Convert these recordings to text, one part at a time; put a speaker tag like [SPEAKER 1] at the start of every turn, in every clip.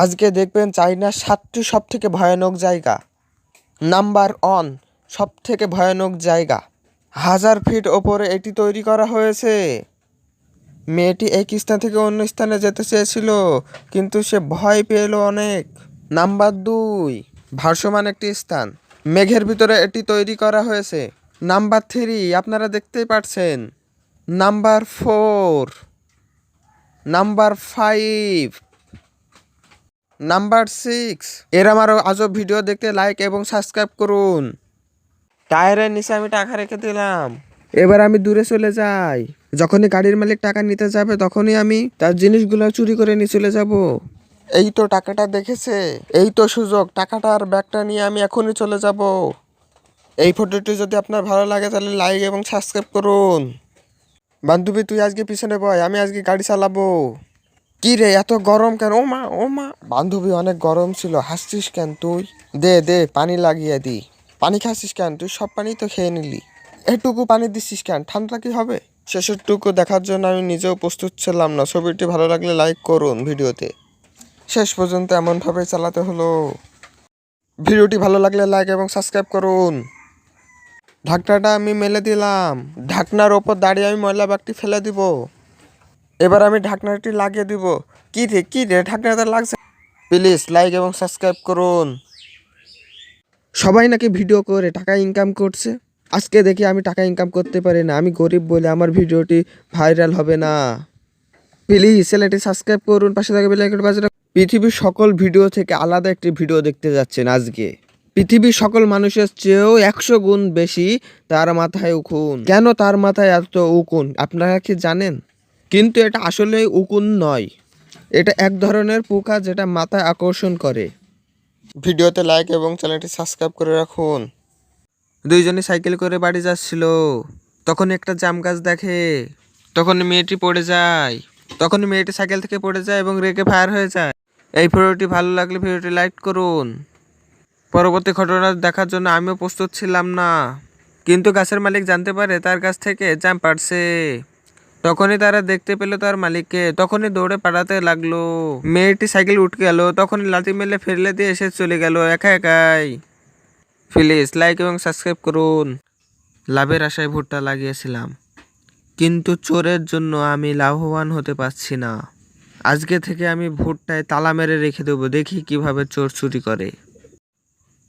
[SPEAKER 1] আজকে দেখবেন চাইনার 7টি সবথেকে ভয়ানক জায়গা। নাম্বার 1 সবথেকে ভয়ানক জায়গা। 1000 ফিট ওপরে এটি তৈরি করা হয়েছে। মেয়েটি এক স্থান থেকে অন্য স্থানে যেতে চেয়েছিল, কিন্তু সে ভয় পেল অনেক। নাম্বার 2 ভাসমান একটি স্থান। মেঘের ভিতরে এটি তৈরি করা হয়েছে। নাম্বার 3 আপনারা দেখতেই পাচ্ছেন। Number 4, number 5, number 6। এরম আরও আজব ভিডিও দেখতে লাইক এবং সাবস্ক্রাইব করুন। টায়ারের নিচে আমি টাকা রেখে দিলাম। এবার আমি দূরে চলে যাই। যখনই গাড়ির মালিক টাকা নিতে যাবে তখনই আমি তার জিনিসগুলো চুরি করে নিয়ে চলে যাব। এই তো টাকাটা দেখেছে, এই তো সুযোগ। টাকাটা আর ব্যাগটা নিয়ে আমি এখনই চলে যাব। এই ভিডিওটি যদি আপনার ভালো লাগে তাহলে লাইক এবং সাবস্ক্রাইব করুন। বান্ধবী তুই আজকে পিছনে বয়, আমি আজকে গাড়ি চালাবো। কি রে এত গরম কেন? ও মা বান্ধবী অনেক গরম ছিল, হাসছিস কেন তুই? দে দে পানি লাগিয়ে দি। পানি খাচ্ছিস কেন? তুই সব পানি তো খেয়ে নিলি, এটুকু পানি দিচ্ছিস কেন? ঠান্ডা কি হবে? শেষের টুকু দেখার জন্য আমি নিজেও প্রস্তুত ছিলাম না। ছবিটি ভালো লাগলে লাইক করুন ভিডিওতে। শেষ পর্যন্ত এমনভাবে চালাতে হলো। ভিডিওটি ভালো লাগলে লাইক এবং সাবস্ক্রাইব করুন। ঢাকনাটা আমি মেলে দিলাম। ঢাকনার ওপর দাঁড়িয়ে আমি ময়লা ব্যাগটি ফেলে দিব। এবার আমি ঢাকনাটি লাগিয়ে দিব। কি রে ঢাকনাটা লাগছে। প্লিজ লাইক এবং সাবস্ক্রাইব করুন। সবাই নাকি ভিডিও করে টাকা ইনকাম করছে, আজকে দেখি আমি টাকা ইনকাম করতে পারি না। আমি গরিব বলে আমার ভিডিওটি ভাইরাল হবে না। প্লিজ চ্যানেলটি সাবস্ক্রাইব করুন, পাশে থাকা বেল আইকনটি বাজিয়ে রাখুন। পৃথিবীর সকল ভিডিও থেকে আলাদা একটি ভিডিও দেখতে যাচ্ছেন আজকে। পৃথিবীর সকল মানুষের চেয়েও 100 গুণ বেশি তার মাথায় উকুন। কেন তার মাথায় এত উকুন আপনারা কি জানেন? কিন্তু এটা আসলে উকুন নয়, এটা এক ধরনের পোকা যেটা মাথায় আকর্ষণ করে। ভিডিওতে লাইক এবং চ্যানেলটি সাবস্ক্রাইব করে রাখুন। দুইজনে সাইকেল করে বাড়ি যাচ্ছিল, তখন একটা জাম গাছ দেখে। তখন মেয়েটি পড়ে যায়। তখন মেয়েটি সাইকেল থেকে পড়ে যায় এবং রেগে ফায়ার হয়ে যায়। এই ভিডিওটি ভালো লাগলে ভিডিওটি লাইক করুন। পরবর্তী ঘটনা দেখার জন্য আমিও প্রস্তুত ছিলাম না, কিন্তু গাছের মালিক জানতে পারে তার গাছ থেকে জাম পাড়ছে। তখনই তারা দেখতে পেল তার মালিককে, তখনই দৌড়ে পালাতে লাগলো। মেয়েটি সাইকেল উঠে গেল, তখনই লাথি মেলে ফেলে দিয়ে এসে চলে গেল একা একাই। প্লিজ লাইক এবং সাবস্ক্রাইব করুন। লাভের আশায় ভুট্টা লাগিয়েছিলাম, কিন্তু চোরের জন্য আমি লাভবান হতে পারছি না। আজকে থেকে আমি ভুট্টায় তালা মেরে রেখে দেবো, দেখি কিভাবে চোর চুরি করে।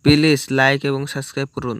[SPEAKER 1] প্লিজ লাইক এবং সাবস্ক্রাইব করুন।